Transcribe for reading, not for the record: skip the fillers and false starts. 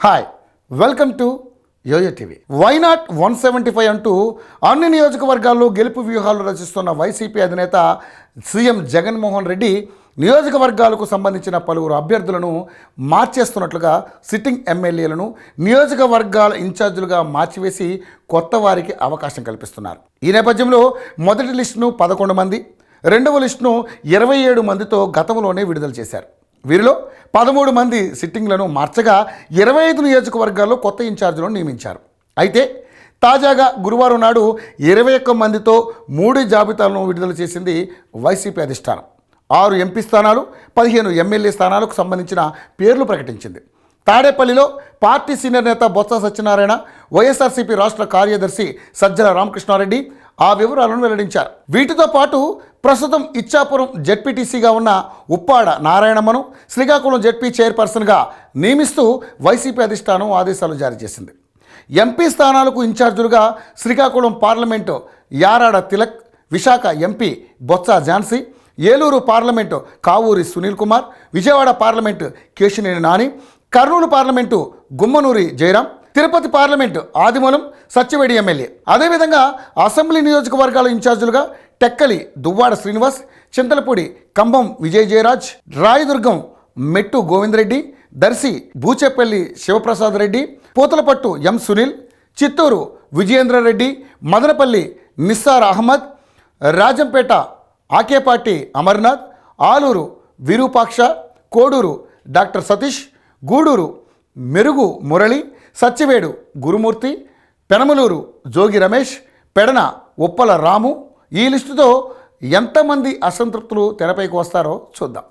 Hi, welcome to YoYo TV. Why not 175 అంటూ అన్ని నియోజకవర్గాల్లో గెలుపు వ్యూహాలు రచిస్తున్న వైసీపీ అధినేత సీఎం జగన్మోహన్ రెడ్డి నియోజకవర్గాలకు సంబంధించిన పలువురు అభ్యర్థులను మార్చేస్తున్నట్లుగా సిట్టింగ్ ఎమ్మెల్యేలను నియోజకవర్గాల ఇన్ఛార్జీలుగా మార్చివేసి కొత్త వారికి అవకాశం కల్పిస్తున్నారు. ఈ నేపథ్యంలో మొదటి లిస్టును 11 మంది, రెండవ లిస్టును 27 మందితో గతంలోనే విడుదల చేశారు. వీరిలో 13 మంది సిట్టింగ్లను మార్చగా 25 నియోజకవర్గాల్లో కొత్త ఇన్ఛార్జీలను నియమించారు. అయితే తాజాగా గురువారం నాడు 21 మందితో 3 జాబితాలను విడుదల చేసింది వైసీపీ అధిష్టానం. 6 ఎంపీ స్థానాలు, 15 ఎమ్మెల్యే స్థానాలకు సంబంధించిన పేర్లు ప్రకటించింది. తాడేపల్లిలో పార్టీ సీనియర్ నేత బొత్స సత్యనారాయణ, వైఎస్ఆర్సీపీ రాష్ట్ర కార్యదర్శి సజ్జల రామకృష్ణారెడ్డి ఆ వివరాలను వెల్లడించారు. వీటితో పాటు ప్రస్తుతం ఇచ్చాపురం జెడ్పీటీసీగా ఉన్న ఉప్పాడ నారాయణమ్మను శ్రీకాకుళం జెడ్పీ చైర్పర్సన్గా నియమిస్తూ వైసీపీ అధిష్టానం ఆదేశాలు జారీ చేసింది. ఎంపీ స్థానాలకు ఇన్ఛార్జీలుగా Srikakulam parliament Yarada Tilak, Visakha MP Botsa Jhansi, Eluru parliament Kavuri Sunil Kumar, Vijayawada parliament Kesineni Nani, Kurnool parliament Gummanuri Jayaram, Tirupati parliament Adimulam Satyavedu MLA. అదేవిధంగా అసెంబ్లీ నియోజకవర్గాల ఇన్ఛార్జీలుగా టెక్కలి దువ్వాడ శ్రీనివాస్, చింతలపూడి కంభం విజయ్ జయరాజ్, రాయదుర్గం మెట్టు గోవిందరెడ్డి, దర్శి బూచేపల్లి శివప్రసాద్ రెడ్డి, పూతలపట్టు ఎం సునీల్, చిత్తూరు విజయేంద్రరెడ్డి, మదనపల్లి నిస్సార్ అహ్మద్, రాజంపేట ఆకేపాటి అమర్నాథ్, ఆలూరు విరూపాక్ష, కోడూరు డాక్టర్ సతీష్, గూడూరు మెరుగు మురళి, సత్యవేడు గురుమూర్తి, పెనమలూరు జోగి రమేష్, పెడన ఉప్పల రాము. ఈ లిస్టుతో ఎంతమంది అసంతృప్తులు తెరపైకి వస్తారో చూద్దాం.